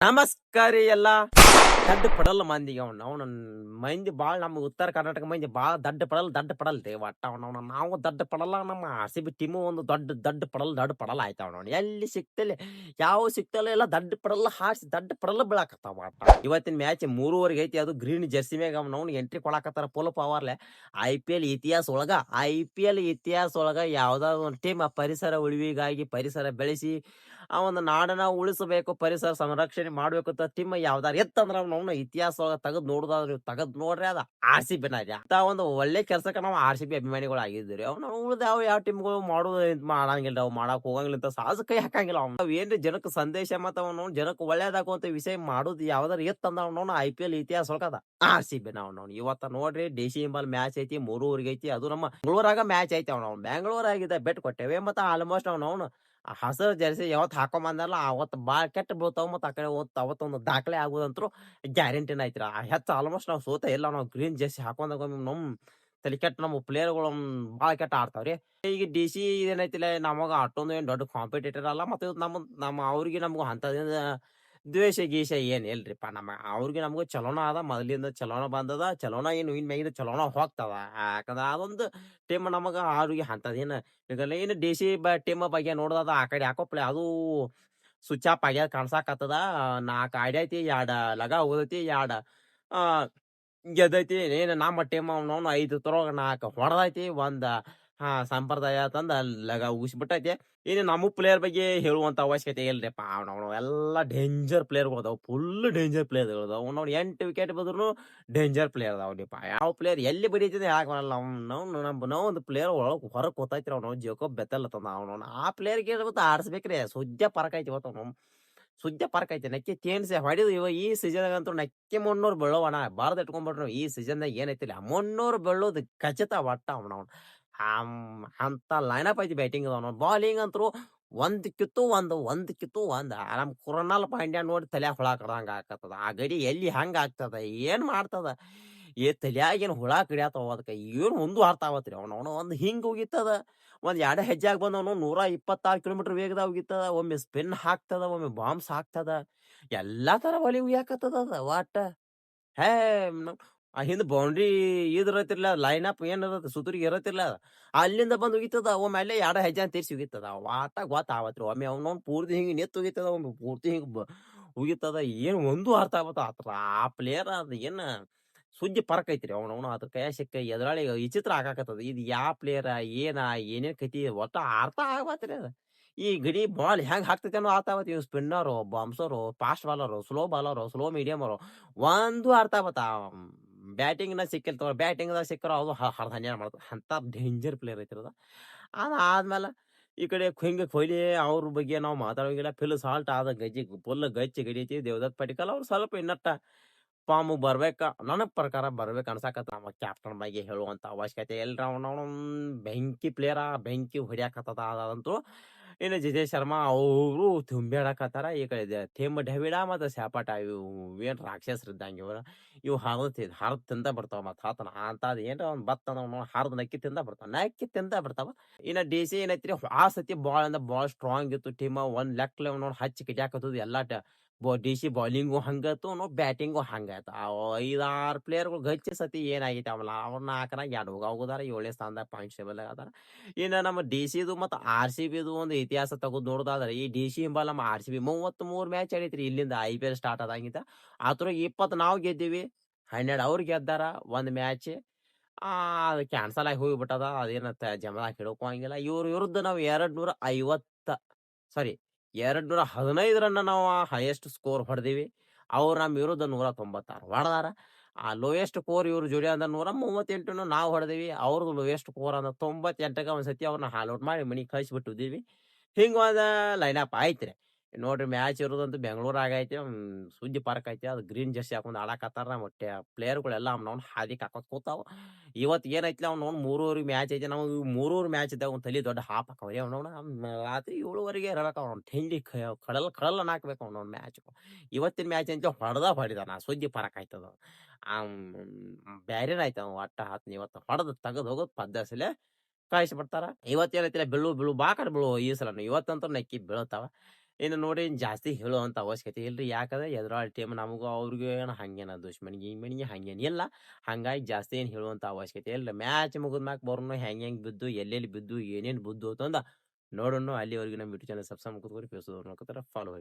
ನಮಸ್ಕಾರ ಎಲ್ಲ ದಡ್ಡ ಪಡಲ್ಲ ಮಂದಿಗೆ ಅವ್ನ ಮಂದಿ ಬಾಳ್ ನಮ್ಮ ಉತ್ತರ ಕರ್ನಾಟಕ ಮಂದಿ ಬಾಳ ದಡ್ಡ ಪಡಲ್ ಒಟ್ಟ ನಾವು ದಡ್ಡ ಪಡಲ್ಲ. ನಮ್ಮ ಆರ್ ಸಿ ಬಿ ಟೀಮು ಒಂದು ದಡ್ಡ ಪಡಲ್ಲ ಆಯ್ತಾವ ಅವ್ನು ಎಲ್ಲಿ ಸಿಕ್ತಲ್ಲಿ ಯಾವ ಸಿಕ್ತಲ್ಲ ಎಲ್ಲ ದಡ್ಡ ಪಡಲ್ಲ ಹಾರಿಸಿ ದಡ್ಡ ಪಡಲ್ಲ ಬೀಳಾಕತ್ತಾವ. ಒಟ್ಟ ಇವತ್ತಿನ ಮ್ಯಾಚ್ 3:30 ಐತಿ. ಅದು ಗ್ರೀನ್ ಜರ್ಸಿ ಮ್ಯಾಗ ಅವ್ನು ಎಂಟ್ರಿ ಕೊಡಾಕತ್ತಾರ ಫುಲ್ ಪವರ್ಲೆ. ಐ ಪಿ ಎಲ್ ಇತಿಹಾಸ ಒಳಗ ಯಾವ್ದಾದ್ರು ಒಂದು ಟೀಮ್ ಪರಿಸರ ಉಳಿವಿಗಾಗಿ ಪರಿಸರ ಬೆಳೆಸಿ ಆ ಒಂದು ನಾಡನ್ನ ಉಳಿಸಬೇಕು, ಪರಿಸರ ಸಂರಕ್ಷಣೆ ಮಾಡ್ಬೇಕು ಅಂತ ಟೀಮ್ ಯಾವ್ದಾರು ಎತ್ತಂದ್ರ ಅವ್ನು ಇತಿಹಾಸ ಒಳಗ ತೆಗದ್ ನೋಡ್ರಿ ಅದ ಆರ್ ಸಿ ಬಿನ ಅಂತ ಒಂದು ಒಳ್ಳೆ ಕೆಲ್ಸಕ್ಕೆ ನಾವು ಆರ್ ಸಿ ಬಿ ಅಭಿಮಾನಿಗಳು ಆಗಿದ್ದೀರಿ. ಅವ್ನು ಉಳ್ದ ಯಾವ ಟೀಮ್ಗಳು ಮಾಡೋದು ಮಾಡಂಗಿಲ್ಲ, ಅವ್ ಮಾಡಕ್ ಹೋಗಂಗಿಲ್ಲ ಅಂತ ಸಾಹಸ ಕೈ ಹಾಕಂಗಿಲ್ಲ. ನಾವ್ ಏನ್ರಿ ಜನಕ್ಕೆ ಸಂದೇಶ ಮತ್ತ ಅವನು ಜನಕ್ಕೆ ಒಳ್ಳೇದಾಗುವಂತ ವಿಷಯ ಮಾಡೋದು ಯಾವ್ದಾರು ಎತ್ತಂದ್ರ ಅವ್ನು IPL ಇತಿಹಾಸ ಒಳಗದ ಆರ್ ಸಿ ಬಿ ನಾವು ಇವತ್ತ ನೋಡ್ರಿ ದೇಶಿ ಹಿಂಬಲ್ ಮ್ಯಾಚ್ ಐತಿ 3:30 ಐತಿ. ಅದು ನಮ್ಮ ಬೆಂಗಳೂರಾಗ ಮ್ಯಾಚ್ ಐತಿ. ಅವ್ನು ಬೆಂಗಳೂರು ಆಗಿದ್ದ ಬೆಟ್ ಕೊಟ್ಟೇವೆ ಮತ್ತ ಆಲ್ಮೋಸ್ಟ್ ಅವ್ನು ಹಸಿರು ಜರ್ಸಿ ಯಾವತ್ ಹಾಕೊಂಬಂದಲ್ಲ ಅವತ್ತು ಬಾಳ್ ಕೆಟ್ಟ ಬೀಳ್ತಾವ. ಮತ್ತ ಆ ಕಡೆ ಅವತ್ತೊಂದು ದಾಖಲೆ ಆಗುದಂತ್ರು ಗ್ಯಾರಂಟಿನ ಐತ್ರಿ. ಹೆಚ್ಚ ಆಲ್ಮೋಸ್ಟ್ ನಾವು ಸೋತ ಇಲ್ಲ. ನಾವು ಗ್ರೀನ್ ಜರ್ಸಿ ಹಾಕೊಂಡಾಗ ನಮ್ ತಲೆ ಕೆಟ್ಟ ನಮ್ಮ ಪ್ಲೇಯರ್ಗಳು ಬಾಳ ಕೆಟ್ಟ ಆಡ್ತಾವ್ರಿ. ಈಗ DC ಏನೈತಿಲ್ಲ ನಮಗ ಅಷ್ಟೊಂದು ಏನ್ ದೊಡ್ಡ ಕಾಂಪಿಟೇಟರ್ ಅಲ್ಲ. ಮತ್ತೆ ನಮ್ಮ ಅವ್ರಿಗೆ ನಮಗೂ ಅಂತದಿಂದ ದ್ವೇಷ ಗೀಷ ಏನ್ ಇಲ್ರಿಪ್ಪ. ಅವ್ರಿಗೆ ನಮಗೂ ಚಲೋನ ಅದ, ಮೊದಲಿಂದ ಚಲೋನ ಬಂದದ, ಚಲೋನ ಏನು ಇನ್ ಮ್ಯಾಗಿಂದ ಚಲೋನ ಹೋಗ್ತದ. ಯಾಕಂದ್ರ ಅದೊಂದು ಟೀಮ್ ನಮಗ ಅವ್ರಿಗೆ ಅಂತದೇನ ಈಗ ಏನು DC ಟೀಮ್ ಬಗ್ಗೆ ನೋಡೋದ ಆ ಕಡೆ ಯಾಕೋ ಅದು ಸ್ವಿಚ್ ಆಫ್ ಆಗ್ಯಾದ ಕಾಣ್ಸಾಕತ್ತದ. 4 ಆಡೈತಿ, 2 ಲಗ ಹೋದೈತಿ, 2 ಆ ಗೆದ್ದೈತಿ. ಏನ್ ನಮ್ಮ ಟೀಮ್ ಅವ್ನವ್ನು 5 ತ್ರೊಳಗ 4 ಹೊಡೆದೈತಿ, 1 ಸಂಪ್ರದಾಯ ತಂದ ಲಗ ಉಗಿಸ್ಬಿಟ್ಟೈತಿ. ಇನ್ನು ನಮ್ಮ ಪ್ಲೇಯರ್ ಬಗ್ಗೆ ಹೇಳುವಂತ ಅವಶ್ಯಕತೆ ಇಲ್ರಿಪ್ಪ. ಅವ್ನವ್ನು ಎಲ್ಲಾ ಡೇಂಜರ್ ಪ್ಲೇಯರ್ಗಳು ಅದಾವ, ಫುಲ್ ಡೇಂಜರ್ ಪ್ಲೇಯರ್ಗಳು ಅದಾವ. ಅವ್ನವ್ನು 8 ವಿಕೆಟ್ ಬಿದ್ರು ಡೇಂಜರ್ ಪ್ಲೇಯರ್ ಅದಾವಪ್ಪ. ಯಾವ ಪ್ಲೇಯರ್ ಎಲ್ಲಿ ಬಡಿತಿದೆ ಯಾಕೆ ಬರಲ್ಲ. ನಾವು ಒಂದು ಪ್ಲೇಯರ್ ಒಳಗ್ ಹೊರಗ್ ಕೂತೈತ್ರಿ. ಅವ್ನು ಜೇಕೋಬ್ ಬೆತ್ತಲ್ ಅಂತಂದ ಅವ್ನು ಆ ಪ್ಲೇಯರ್ಗೆ ಆಡ್ಸ್ಬೇಕ್ರಿ. ಸುದ್ಯ ಪರಕ್ ಐತಿ ಇವತ್ತು. ಅವ್ನು ಸುದ್ಯ ಪರಕ್ ಐತಿ. ನಕ್ಕಿ ತೇನ್ಸಿ ಹೊಡಿದು ಈ ಸೀಸನ್ ಅಂತೂ ನಕ್ಕಿ 300 ಬೆಳ್ಳವಣ ಬಾರ್ದ ಇಟ್ಕೊಂಡ್ಬಿಟ್ರು. ಈ ಸೀಸನ್ದಾಗ ಏನೈತಿಲ್ಲ 300 ಬೆಳ್ಳೋದು ಖಚಿತ. ಒಟ್ಟ ಅವ್ನು ಅಂತ ಲೈನಪ್ ಐತಿ. ಬ್ಯಾಟಿಂಗ್ ಅದಾವ, ಬಾಲಿಂಗ್ ಅಂತರು ಒಂದಕ್ಕಿತ್ತು ಒಂದು ನಮ್ ಕುರನಾಲ್ ಪಾಂಡ್ಯ ನೋಡಿ ತಲ್ಯಾಗ ಹುಳ ಕಡ್ದಂಗ ಆಕತ್ತದ. ಆ ಗಡಿ ಎಲ್ಲಿ ಹಂಗ ಆಗ್ತದ ಏನ್ ಮಾಡ್ತದ ತಲ್ಯಾಗ ಏನ್ ಹುಳ ಕಡಿಯಾತವ ಅದಕ್ಕೆ ಏನ್ ಒಂದು ಅರ್ಥ ಆಗತ್ರಿ. ಅವನು ಒಂದು ಹಿಂಗ್ ಹೋಗಿತ್ತದ, ಒಂದ್ 2 ಹೆಜ್ಜೆಯಾಗ ಬಂದವನು 126 ಕಿಲೋಮೀಟರ್ ವೇಗದಾಗ ಹೋಗಿತ್ತದ. ಒಮ್ಮೆ ಸ್ಪಿನ್ ಹಾಕ್ತದ, ಒಮ್ಮೆ ಬಾಂಬ್ಸ್ ಹಾಕ್ತದ, ಎಲ್ಲಾ ತರ ಬಲಿ ಉಯ್ಯಾಕತ್ತದ ಅದ ಒಟ್ಟ. ಹೇ ಹಿಂದ್ ಬೌಂಡ್ರಿ ಇದಿರತಿರ್ಲ ಲೈನ್ ಅಪ್ ಏನ್ ಇರತ್ತೆ ಸುತ್ತೂರಿಗೆ ಇರತ್ತಿರ್ಲ ಅಲ್ಲಿಂದ ಬಂದ್ ಉಗಿತದ. ಒಮ್ಮೆ ಅಲ್ಲೇ 2 ಹೆಜ್ಜೆ ಅಂತ ತೀರ್ಸಿ ಉಗಿತದ. ವಾಟ ಗೊತ್ತಾವತ್ರಿ. ಒಮ್ಮೆ ಅವ್ನವ್ನು ಪೂರ್ತಿ ಹಿಂಗ್ ನೆತ್ ಉಗಿತದ, ಒಮ್ಮೆ ಪೂರ್ತಿ ಹಿಂಗ್ ಉಗಿತದ. ಏನ್ ಒಂದು ಅರ್ಥ ಆಗತ್ತ ಆತರ. ಆ ಪ್ಲೇಯರ್ ಅದ್ ಏನ್ ಸುದ್ದಿ ಪರಕ್ ಐತ್ರಿ. ಅವ್ನವ್ನು ಅದ್ರ ಕೈಯಾಗ ಸಿಕ್ಕ ಎದುರಾಳಿ ವಿಚಿತ್ರ ಆಗಾಕತ್ತದ. ಇದು ಯಾವ ಪ್ಲೇಯರ್ ಏನೇನ್ ಕತಿ ಒಟ್ಟ ಅರ್ಥ ಆಗತ್ರಿ ಅದ. ಈ ಗಡಿ ಬಾಲ್ ಹೆಂಗ್ ಹಾಕ್ತೈತಿ ಅನ್ನೋ ಅರ್ಥ ಆಗತ್ತೆ. ಇವ್ ಸ್ಪಿನ್ನರು, ಬಾಂಬ್ಸರು, ಫಾಸ್ಟ್ ಬಾಲರು, ಸ್ಲೋ ಮೀಡಿಯಮರು ಒಂದು ಅರ್ಥ ಆಗತ್ತ. ಬ್ಯಾಟಿಂಗ್ನ ಸಿಕ್ಕಿರ್ತವ, ಬ್ಯಾಟಿಂಗ್ದಾಗ ಸಿಕ್ಕರ ಅದು ಹರ್ದ ಹನ್ನೆರಡು ಮಾಡ್ತಾವ. ಅಂತ ಡೇಂಜರ್ ಪ್ಲೇಯರ್ ಐತಿರದ. ಅದಾದ್ಮೇಲೆ ಈ ಕಡೆ ಕೊಹ್ಲಿ ಅವ್ರ ಬಗ್ಗೆ ನಾವು ಮಾತಾಡೋಂಗಿಲ್ಲ. ಫಿಲ್ ಸಾಲ್ಟ್ ಆದ ಗಜ್ಜಿ ಫುಲ್ ಗಚ್ಚಿ ಗಡಿತಿ. ದೇವದತ್ ಪಡಿಕಲ್ ಅವ್ರು ಸ್ವಲ್ಪ ಇನ್ನಟ್ಟ ಫಾರ್ಮ್ ಬರ್ಬೇಕ, ನನಗ್ ಪ್ರಕಾರ ಬರ್ಬೇಕು ಅನ್ಸಾಕತ್ತ. ನಮ್ಮ ಕ್ಯಾಪ್ಟನ್ ಬಗ್ಗೆ ಹೇಳುವಂತ ಅವಶ್ಯಕತೆ ಎಲ್ರ. ಅವನವನ ಬೆಂಕಿ ಪ್ಲೇಯರ್, ಬೆಂಕಿ ಹೊಡಿಯಾಕತ್ತದ ಅದಂತೂ. ಇನ್ನು ಜಿತೇಶ್ ಶರ್ಮಾ ಅವರು ತುಂಬ್ಯಾಡಕತ್ತಾರ. ಈ ಕಡೆ ಥೇಮ್ ಡೆವಿಡ ಮತ್ತು ಸ್ಯಾಪಟ ಏನ್ ರಾಕ್ಷಸರು ಇದ್ದಂಗೆ ಇವು ಹರಿದ್ ತಿಂದ ಬಿಡ್ತಾವ. ಮತ್ ಹಾತನ ಅಂತದ್ ಏನ್ರ ಒಂದ್ ಬತ್ತ ಹರಿದ್ ನಕ್ಕಿ ತಿಂದ ಬಿಡ್ತಾವ. ಇನ್ನ DC ಏನೈತ್ರಿ ಆ ಸತಿ ಬಾಳ್ ಅಂದ್ರ ಬಾಳ್ ಸ್ಟ್ರಾಂಗ್ ಇತ್ತು ಟೀಮ್. ಒಂದ್ ಲೆಕ್ಕ ನೋಡ್ ಹಚ್ಚಿ ಕಿಟ್ಯಾಕತ್ತದ ಎಲ್ಲಾ DC ಬಾಲಿಂಗು ಹಂಗತ್ತು, ಬ್ಯಾಟಿಂಗು ಹಂಗಾಯ್ತ. 5-6 ಪ್ಲೇಯರ್ಗಳು ಗಚ್ಚಿ ಸತಿ ಏನಾಗೈತಿ ಅವಲ್ಲ ಅವ್ರ 4 2 ಹೋಗೋದಾರ 7ನೇ ಸ್ಥಾನದಾಗ ಪಾಯಿಂಟ್ ಟೇಬಲ್ ಅದಾರ. ಇನ್ನ ನಮ್ಮ DCದು ಮತ್ತು RCBದು ಒಂದು ಇತಿಹಾಸ ತಗದ್ ನೋಡೋದಾದ್ರೆ ಈ DC ಹಿಂಬಲ್ ನಮ್ಮ RCB 33 ಮ್ಯಾಚ್ ಆಡೈತ್ರಿ ಇಲ್ಲಿಂದ IPL ಸ್ಟಾರ್ಟ್ ಆದಂಗಿಂತ. ಅದ್ರಾಗ 20 ನಾವು ಗೆದ್ದೀವಿ, 12 ಅವ್ರು ಗೆದ್ದಾರ. ಒಂದ್ ಮ್ಯಾಚ್ ಅದು ಕ್ಯಾನ್ಸಲ್ ಆಗಿ ಹೋಗ್ಬಿಟ್ಟದ. ಅದೇನತ್ತ ಜಮದಾಗ ಹಿಡ್ಕೋಂಗಿಲ್ಲ. ಇವ್ರ ವಿರುದ್ಧ ನಾವು 215 ರನ್ ನಾವು ಹೈಯೆಸ್ಟ್ ಸ್ಕೋರ್ ಹೊಡೆದಿವಿ. ಅವ್ರು ನಮ್ಮ ವಿರುದ್ಧ 196 ಹೊಡೆದಾರ. ಲೋಯೆಸ್ಟ್ ಸ್ಕೋರ್ ಇವ್ರ ಜೋಡಿ ಅಂದ್ರ 138 ನಾವು ಹೊಡೆದಿವಿ. ಅವ್ರದ್ದು ಲೋಯೆಸ್ಟ್ ಸ್ಕೋರ್ ಅಂದ್ರ 98ಗೆ ಒಂದ್ಸತಿ ಅವ್ರನ್ನ ಹಾಲ್ಔಟ್ ಮಾಡಿ ಮನಿಗ್ ಕಳಿಸ್ಬಿಟ್ಟಿದ್ದೀವಿ. ಹಿಂಗ ಒಂದ ಲೈನಪ್ ಐತ್ರಿ. ನೋಡ್ರಿ ಮ್ಯಾಚ್ ಇರೋದಂತೂ ಬೆಂಗಳೂರಾಗ ಐತಿ. ಸುದ್ದಿ ಪಾರ್ಕ್ ಐತಿ. ಅದು ಗ್ರೀನ್ ಜರ್ಸಿ ಹಾಕೊಂಡ್ ಆಡಾಕತ್ತಾರ. ನಮ್ಮ ಪ್ಲೇಯರ್ಗಳೆಲ್ಲ ಅವ್ನವ್ನ ಹಾದಿಕ್ ಹಾಕೋತ್ ಕೂತಾವ. ಇವತ್ ಏನೈತ್ಲಿ ಅವ್ನವ್ನ 3:30 ಮ್ಯಾಚ್ ಐತಿ. ನಾವು 3:30 ಮ್ಯಾಚ್ ಇದ್ದಾಗ ಒಂದ್ ತಲಿ ದೊಡ್ಡ ಹಾಪ್ ಹಾಕವ್ರಿ. ಅವ್ನವ್ನ ರಾತ್ರಿ 7:30 ಇರ್ಬೇಕು. ಅವ್ನ ತಿಂಡಿ ಕಡಲ್ ಹಾಕ್ಬೇಕು ಅವ್ನವ್ನ ಮ್ಯಾಚ್. ಇವತ್ತಿನ ಮ್ಯಾಚ್ ಅಂತ ಹೊಡೆದಾನ. ಸುದ್ದಿ ಪರಕ್ ಆಯ್ತದ. ಬ್ಯಾರೇನ ಆಯ್ತ ಒಟ್ಟ ಹಾತ್ನ ಇವತ್ತು ಹೊಡೆದ್ ತೆಗದ್ ಹೋಗೋದ್ ಪದ್ದಸಲೆ ಕಳಿಸಿ ಬಿಡ್ತಾರ. ಇವತ್ತೇನೈತಿಲ್ಲ ಬೀಳು ಬಾ ಕಡೆ ಬೀಳು ಈ ಸಲ ಇವತ್ತಂತೂ ನಕ್ಕಿ ಬೀಳ್ತಾವ. ಇನ್ನು ನೋಡಿ ಇನ್ ಜಾಸ್ತಿ ಹೇಳುವಂತ ಅವಶ್ಯಕತೆ ಇಲ್ರಿ. ಯಾಕಂದ್ರೆ ಎದುರಾಳಿ ಟೀಮ್ ನಮಗೂ ಅವ್ರಿಗೂ ಏನು ಹಂಗೇನ ದುಶ್ಮನಿ ಗಿಮ್ಮನಿ ಹಂಗೇನ್ ಇಲ್ಲ. ಹಂಗಾಗಿ ಜಾಸ್ತಿ ಏನ್ ಹೇಳುವಂತ ಅವಶ್ಯಕತೆ ಇಲ್ರಿ. ಮ್ಯಾಚ್ ಮುಗಿದ್ಮ್ಯಾಕ್ ಬರೋಣ ಹೆಂಗ್ ಬಿದ್ದು, ಎಲ್ಲೆಲ್ಲಿ ಬಿದ್ದು, ಏನೇನ್ ಬಿದ್ದು ಅಂತಂದ ನೋಡೋಣ. ಅಲ್ಲಿವರೆಗೂ ನಮ್ಮ ಯೂಟ್ಯೂಬ್ ಚಾನಲ್ ಸಬ್ಸ್ಕ್ರೈಬ್ ಮಾಡ್ಕೋರಿ. ಫೇಸ್‌ಬುಕ್ ನೋಡ್ಕೋತಾರ ಫಾಲೋ